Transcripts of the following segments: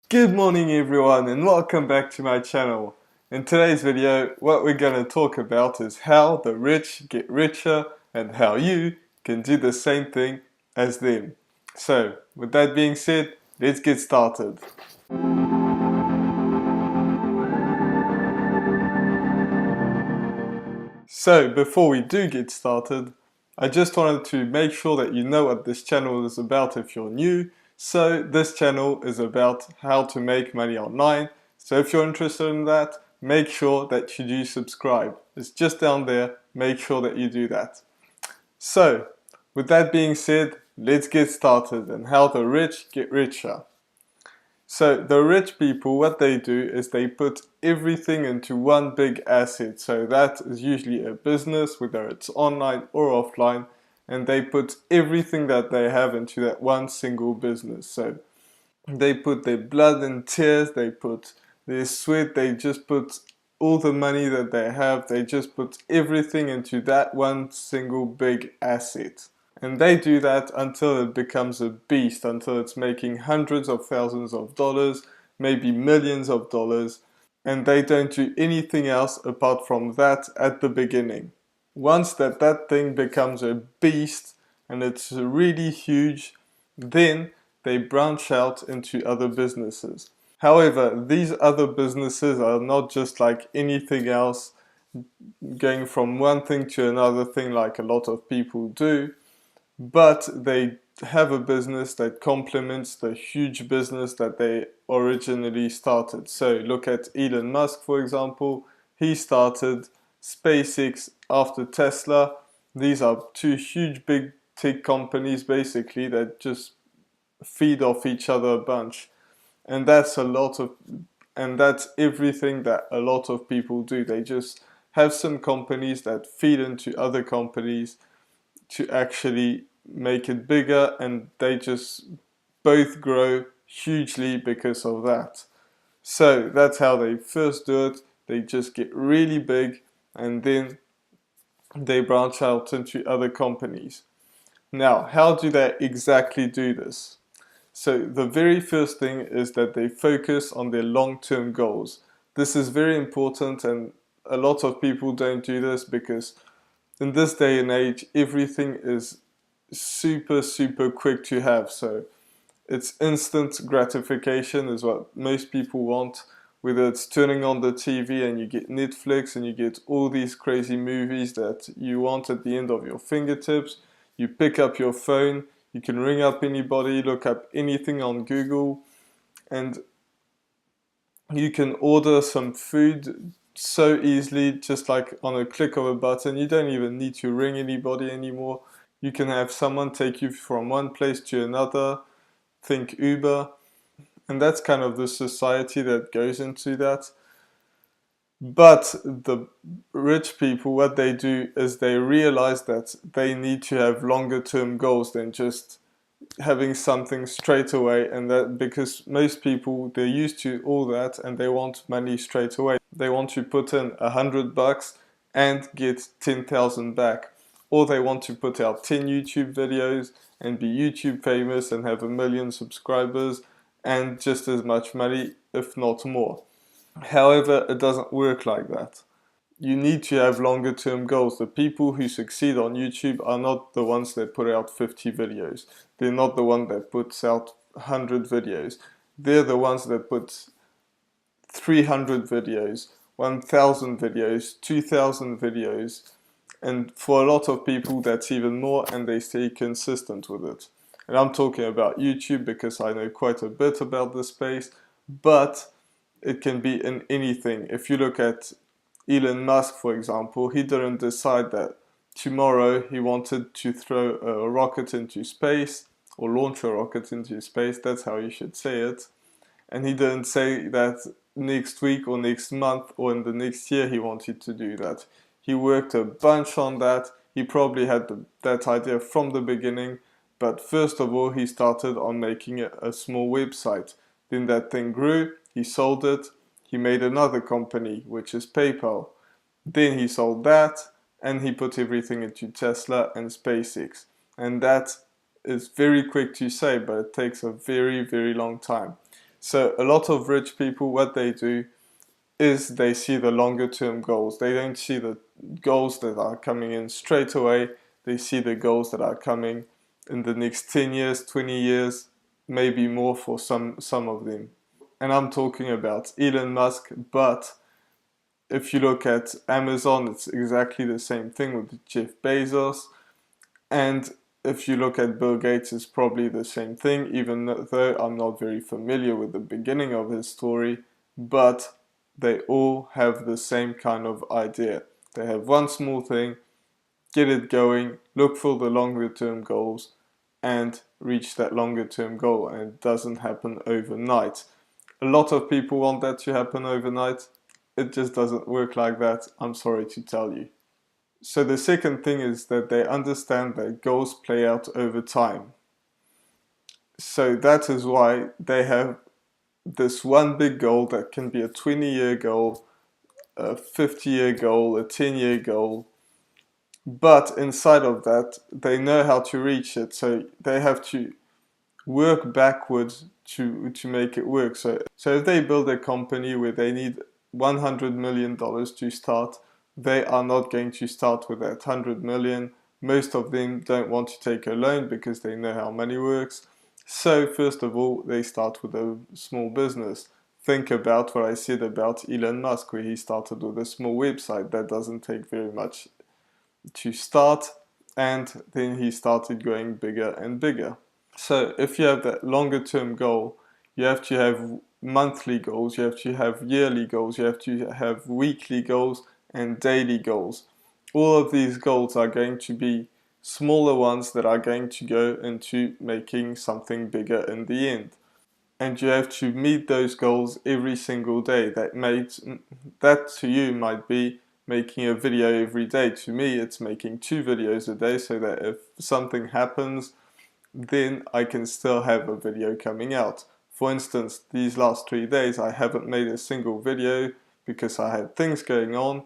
Good morning everyone and welcome back to my channel. In today's video, what we're going to talk about is how the rich get richer and how you can do the same thing as them. So, with that being said, let's get started. So, before we do get started, I just wanted to make sure that you know what this channel is about if you're new. So, this channel is about how to make money online. So, if you're interested in that, make sure that you do subscribe. It's just down there. Make sure that you do that. So, with that being said, let's get started and how the rich get richer. So the rich people, what they do is they put everything into one big asset. So that is usually a business, whether it's online or offline, and they put everything that they have into that one single business. So they put their blood and tears, they put their sweat, they just put all the money that they have, they just put everything into that one single big asset. And they do that until it becomes a beast, until it's making hundreds of thousands of dollars, maybe millions of dollars, and they don't do anything else apart from that at the beginning. Once that thing becomes a beast and it's really huge, then they branch out into other businesses. However, these other businesses are not just like anything else, going from one thing to another thing like a lot of people do, but they have a business that complements the huge business that they originally started. So look at Elon Musk, for example. He started SpaceX after Tesla. These are two huge big tech companies basically that just feed off each other a bunch. And that's everything that a lot of people do. They just have some companies that feed into other companies to actually make it bigger, and they just both grow hugely because of that. So that's how they first do it. They just get really big and then they branch out into other companies. Now, how do they exactly do this? So the very first thing is that they focus on their long-term goals. This is very important, and a lot of people don't do this because in this day and age, everything is super quick to have. So it's instant gratification is what most people want, whether it's turning on the TV and you get Netflix and you get all these crazy movies that you want at the end of your fingertips. You pick up your phone, you can ring up anybody, look up anything on Google, and you can order some food so easily, just like on a click of a button. You don't even need to ring anybody anymore. You can have someone take you from one place to another. Think Uber. And that's kind of the society that goes into that. But the rich people, what they do is they realize that they need to have longer term goals than just having something straight away, and that because most people, they're used to all that and they want money straight away. They want to put in $100 and get 10,000 back, or they want to put out 10 YouTube videos and be YouTube famous and have 1 million subscribers and just as much money, if not more. However, it doesn't work like that. You need to have longer term goals. The people who succeed on YouTube are not the ones that put out 50 videos. They're not the one that puts out 100 videos. They're the ones that put 300 videos, 1,000 videos, 2,000 videos. And for a lot of people, that's even more, and they stay consistent with it. And I'm talking about YouTube because I know quite a bit about this space, but it can be in anything. If you look at Elon Musk, for example, he didn't decide that tomorrow he wanted to throw a rocket into space or launch a rocket into space. That's how you should say it. And he didn't say that next week or next month or in the next year he wanted to do that. He worked a bunch on that. He probably had that idea from the beginning. But first of all, he started on making a small website. Then that thing grew. He sold it. He made another company, which is PayPal. Then he sold that, and he put everything into Tesla and SpaceX. And that is very quick to say, but it takes a very long time. So a lot of rich people, what they do is they see the longer term goals. They don't see the goals that are coming in straight away. They see the goals that are coming in the next 10 years, 20 years, maybe more for some of them. And I'm talking about Elon Musk, but if you look at Amazon, it's exactly the same thing with Jeff Bezos. And if you look at Bill Gates, it's probably the same thing, even though I'm not very familiar with the beginning of his story, but they all have the same kind of idea. They have one small thing, get it going, look for the longer term goals, and reach that longer term goal. And it doesn't happen overnight. A lot of people want that to happen overnight. It just doesn't work like that, I'm sorry to tell you. So the second thing is that they understand that goals play out over time. So that is why they have this one big goal that can be a 20-year goal, a 50-year goal, a 10-year goal. But inside of that, they know how to reach it. So they have to work backwards to make it work. So if they build a company where they need $100 million to start, they are not going to start with that 100 million. Most of them don't want to take a loan because they know how money works. So first of all, they start with a small business. Think about what I said about Elon Musk, where he started with a small website that doesn't take very much to start, and then he started going bigger and bigger. So if you have that longer term goal, you have to have monthly goals, you have to have yearly goals, you have to have weekly goals and daily goals. All of these goals are going to be smaller ones that are going to go into making something bigger in the end. And you have to meet those goals every single day. That to you might be making a video every day. To me, it's making 2 videos a day, so that if something happens, then I can still have a video coming out. For instance, these last 3 days I haven't made a single video because I had things going on,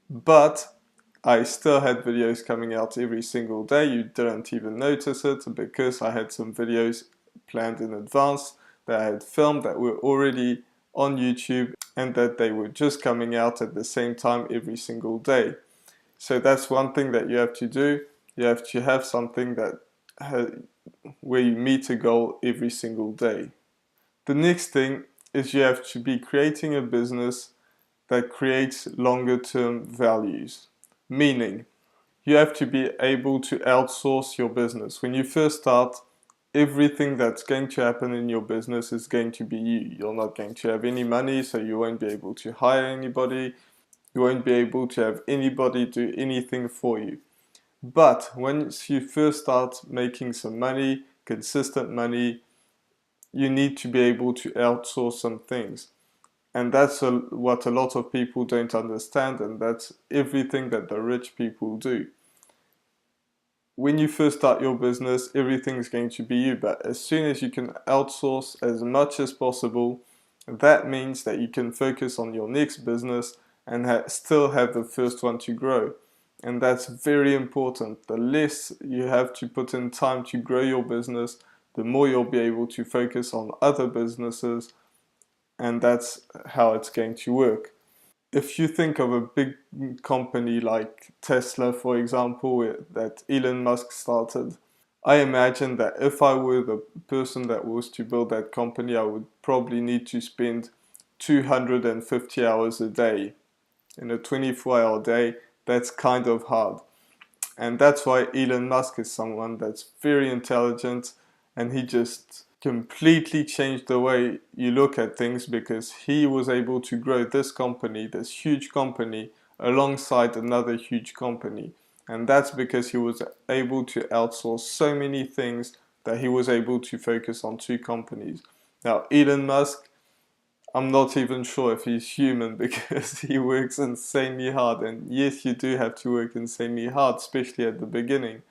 but I still had videos coming out every single day. You didn't even notice it because I had some videos planned in advance that I had filmed that were already on YouTube and that they were just coming out at the same time every single day. So that's one thing that you have to do. You have to have something that where you meet a goal every single day. The next thing is you have to be creating a business that creates longer term values. Meaning, you have to be able to outsource your business. When you first start, everything that's going to happen in your business is going to be you. You're not going to have any money, so you won't be able to hire anybody. You won't be able to have anybody do anything for you. But once you first start making some money, consistent money, you need to be able to outsource some things. And that's what a lot of people don't understand, and that's everything that the rich people do. When you first start your business, everything's going to be you, but as soon as you can outsource as much as possible, that means that you can focus on your next business and still have the first one to grow. And that's very important. The less you have to put in time to grow your business, the more you'll be able to focus on other businesses, and that's how it's going to work. If you think of a big company like Tesla, for example, that Elon Musk started, I imagine that if I were the person that was to build that company, I would probably need to spend 250 hours a day. In a 24-hour day, that's kind of hard. And that's why Elon Musk is someone that's very intelligent, and he just completely changed the way you look at things because he was able to grow this company, this huge company, alongside another huge company. And that's because he was able to outsource so many things that he was able to focus on 2 companies. Now, Elon Musk, I'm not even sure if he's human because he works insanely hard. And yes, you do have to work insanely hard, especially at the beginning.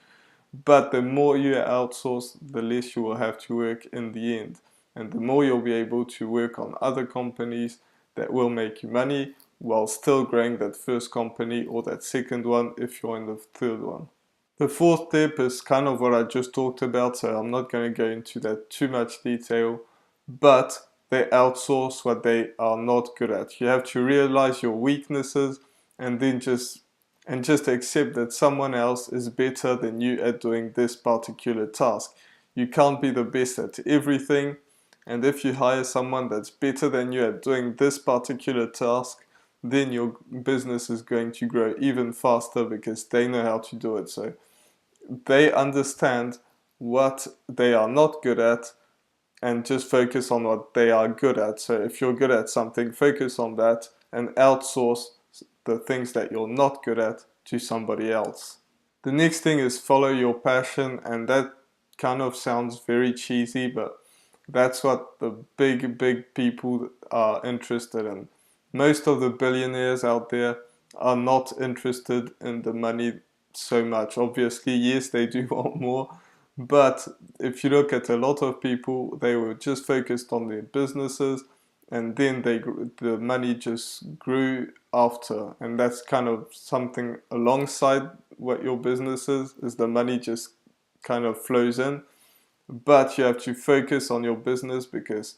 But the more you outsource, the less you will have to work in the end. And the more you'll be able to work on other companies that will make you money while still growing that first company or that second one if you're in the third one. The fourth tip is kind of what I just talked about, so I'm not going to go into that too much detail. But they outsource what they are not good at. You have to realize your weaknesses and then just accept that someone else is better than you at doing this particular task. You can't be the best at everything, and if you hire someone that's better than you at doing this particular task, then your business is going to grow even faster because they know how to do it. So they understand what they are not good at and just focus on what they are good at. So if you're good at something, focus on that and outsource the things that you're not good at to somebody else. The next thing is follow your passion, and that kind of sounds very cheesy, but that's what the big people are interested in. Most of the billionaires out there are not interested in the money so much. Obviously, yes, they do want more, but if you look at a lot of people, they were just focused on their businesses, and then the money just grew after. And that's kind of something alongside what your business is the money just kind of flows in. But you have to focus on your business because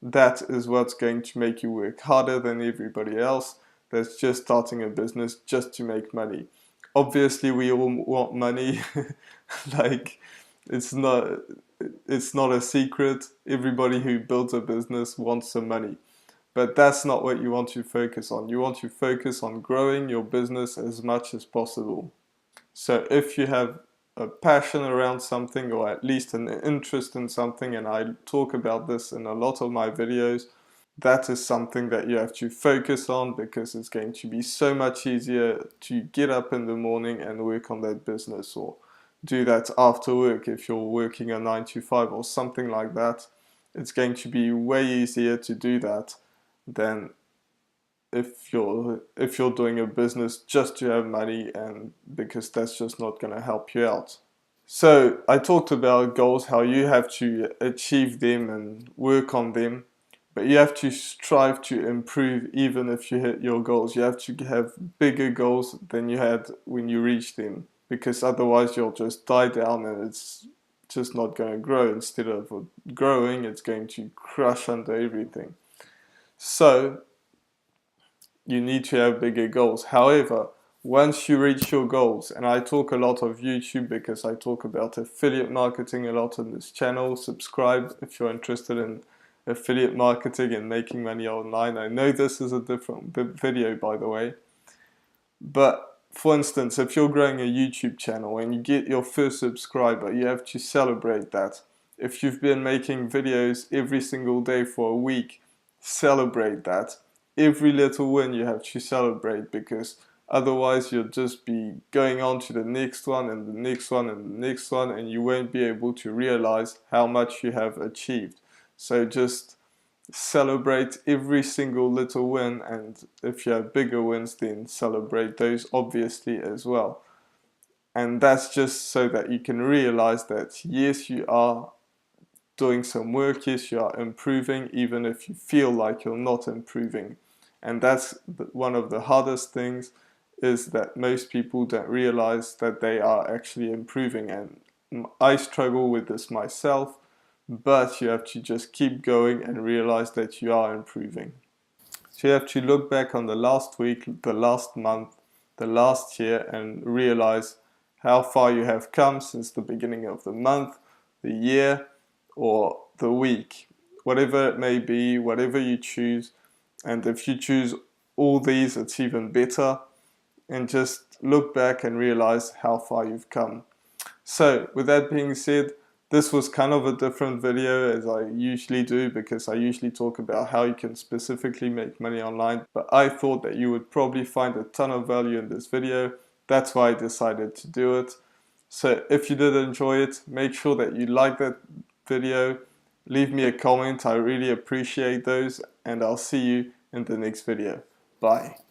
that is what's going to make you work harder than everybody else that's just starting a business just to make money. Obviously, we all want money. Like, it's not a secret. Everybody who builds a business wants some money. But that's not what you want to focus on. You want to focus on growing your business as much as possible. So if you have a passion around something, or at least an interest in something, and I talk about this in a lot of my videos, that is something that you have to focus on because it's going to be so much easier to get up in the morning and work on that business, or do that after work if you're working a 9 to 5 or something like that. It's going to be way easier to do that than if you're doing a business just to have money, and because that's just not going to help you out. So I talked about goals, how you have to achieve them and work on them, but you have to strive to improve even if you hit your goals. You have to have bigger goals than you had when you reached them, because otherwise you'll just die down and it's just not going to grow. Instead of growing, it's going to crush under everything. So you need to have bigger goals. However, once you reach your goals, and I talk a lot of YouTube because I talk about affiliate marketing a lot on this channel. Subscribe if you're interested in affiliate marketing and making money online. I know this is a different video, by the way, but for instance, if you're growing a YouTube channel and you get your first subscriber, you have to celebrate that. If you've been making videos every single day for a week, celebrate that. Every little win you have to celebrate, because otherwise you'll just be going on to the next one and the next one and the next one, and you won't be able to realize how much you have achieved. So just celebrate every single little win, and if you have bigger wins, then celebrate those obviously as well. And that's just so that you can realize that yes, you are doing some work, yes, you are improving, even if you feel like you're not improving. And that's one of the hardest things, is that most people don't realize that they are actually improving. And I struggle with this myself, but you have to just keep going and realize that you are improving. So you have to look back on the last week, the last month, the last year, and realize how far you have come since the beginning of the month, the year, or the week, whatever it may be, whatever you choose. And if you choose all these, it's even better. And just look back and realize how far you've come. So with that being said, this was kind of a different video as I usually do, because I usually talk about how you can specifically make money online, but I thought that you would probably find a ton of value in this video. That's why I decided to do it. So if you did enjoy it, make sure that you like that video, leave me a comment, I really appreciate those, and I'll see you in the next video. Bye.